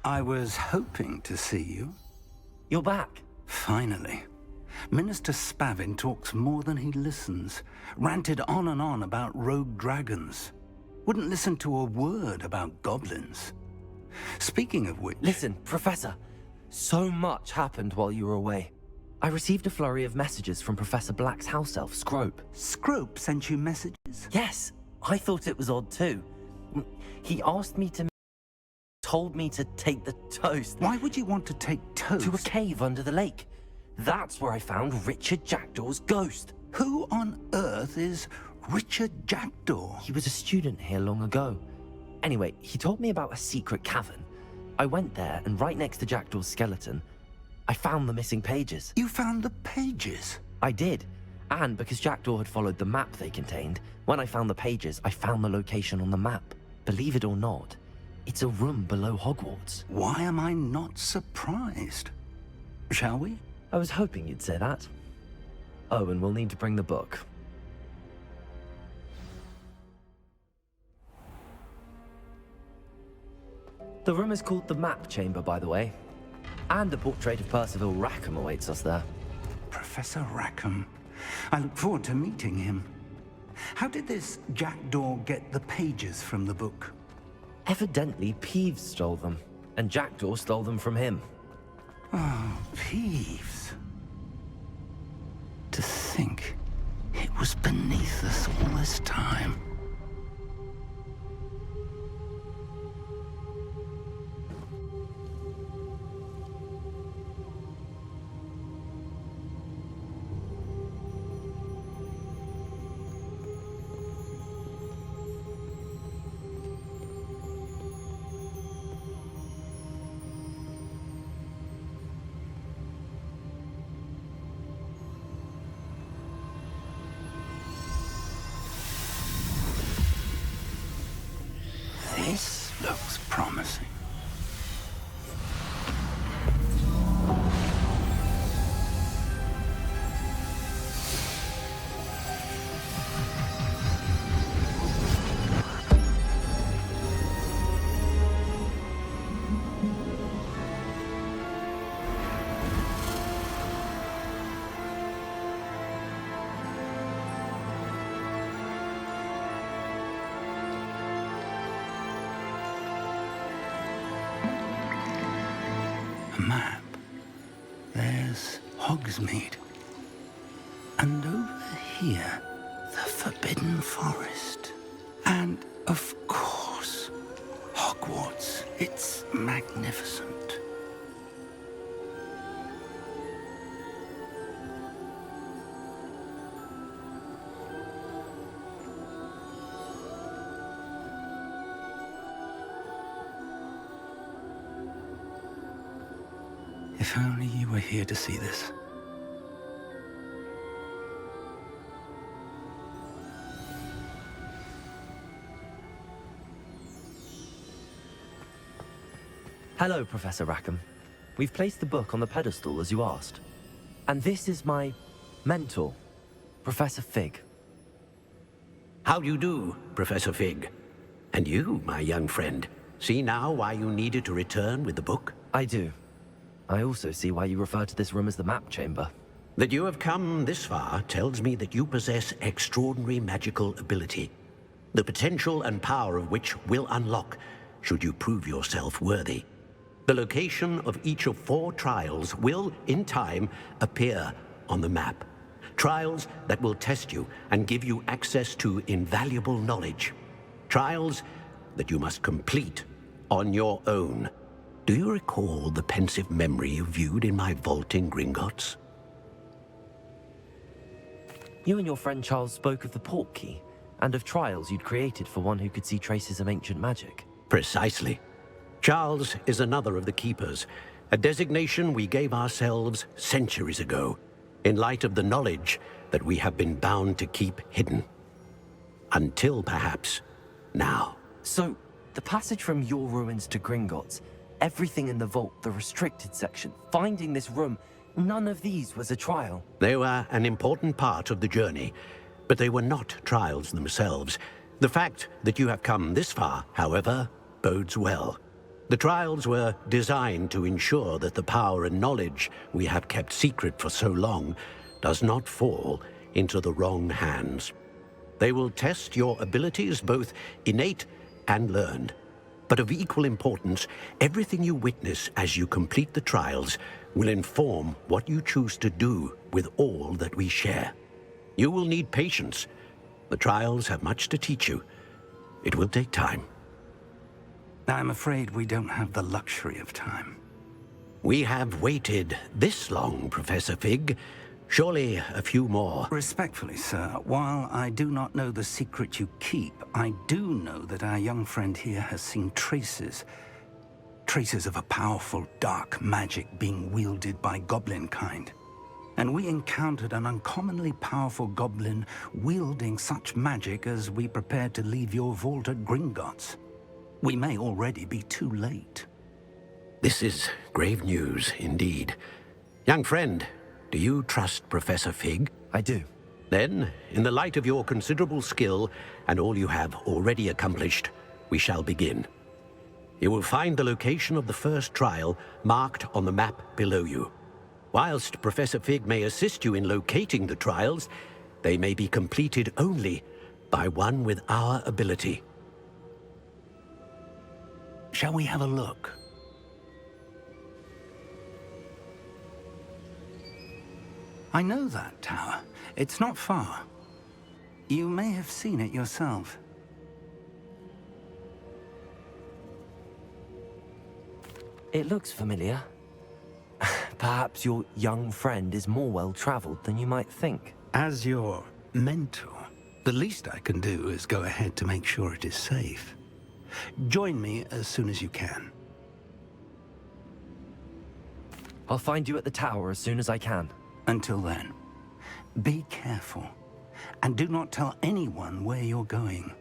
I was hoping to see you. You're back. Finally. Minister Spavin talks more than he listens. Ranted on and on about rogue dragons. Wouldn't listen to a word about goblins. Speaking of which... Listen, Professor. So much happened while you were away. I received a flurry of messages from Professor Black's house elf, Scrope. Scrope sent you messages? Yes, I thought it was odd too. He asked me to... told me to take the toast. Why would you want to take toast? To a cave under the lake. That's where I found Richard Jackdaw's ghost. Who on earth is Richard Jackdaw? He was a student here long ago. Anyway, he told me about a secret cavern. I went there, and right next to Jackdaw's skeleton, I found the missing pages. You found the pages? I did. And because Jackdaw had followed the map they contained, when I found the pages, I found the location on the map. Believe it or not, it's a room below Hogwarts. Why am I not surprised? Shall we? I was hoping you'd say that. Oh, and we'll need to bring the book. The room is called the Map Chamber, by the way. And a portrait of Percival Rackham awaits us there. Professor Rackham. I look forward to meeting him. How did this Jackdaw get the pages from the book? Evidently, Peeves stole them, and Jackdaw stole them from him. Oh, Peeves. To think it was beneath us all this time. This looks promising. Map. There's Hogsmeade. And over here, the Forbidden Forest. And, of course, Hogwarts. It's magnificent. If only you were here to see this. Hello, Professor Rackham. We've placed the book on the pedestal as you asked. And this is my mentor, Professor Fig. How do you do, Professor Fig? And you, my young friend, see now why you needed to return with the book? I do. I also see why you refer to this room as the Map Chamber. That you have come this far tells me that you possess extraordinary magical ability, the potential and power of which will unlock should you prove yourself worthy. The location of each of 4 trials will, in time, appear on the map. Trials that will test you and give you access to invaluable knowledge. Trials that you must complete on your own. Do you recall the pensive memory you viewed in my vault in Gringotts? You and your friend Charles spoke of the Portkey, and of trials you'd created for one who could see traces of ancient magic. Precisely. Charles is another of the Keepers, a designation we gave ourselves centuries ago, in light of the knowledge that we have been bound to keep hidden. Until, perhaps, now. So, the passage from your ruins to Gringotts, everything in the vault, the restricted section, finding this room, none of these was a trial. They were an important part of the journey, but they were not trials themselves. The fact that you have come this far, however, bodes well. The trials were designed to ensure that the power and knowledge we have kept secret for so long does not fall into the wrong hands. They will test your abilities, both innate and learned. But of equal importance, everything you witness as you complete the trials will inform what you choose to do with all that we share. You will need patience. The trials have much to teach you. It will take time. I'm afraid we don't have the luxury of time. We have waited this long, Professor Fig. Surely a few more. Respectfully, sir, while I do not know the secret you keep, I do know that our young friend here has seen traces of a powerful dark magic being wielded by goblin kind. And we encountered an uncommonly powerful goblin wielding such magic as we prepared to leave your vault at Gringotts. We may already be too late. This is grave news indeed. Young friend, do you trust Professor Fig? I do. Then, in the light of your considerable skill and all you have already accomplished, we shall begin. You will find the location of the first trial marked on the map below you. Whilst Professor Fig may assist you in locating the trials, they may be completed only by one with our ability. Shall we have a look? I know that tower. It's not far. You may have seen it yourself. It looks familiar. Perhaps your young friend is more well-traveled than you might think. As your mentor, the least I can do is go ahead to make sure it is safe. Join me as soon as you can. I'll find you at the tower as soon as I can. Until then, be careful, and do not tell anyone where you're going.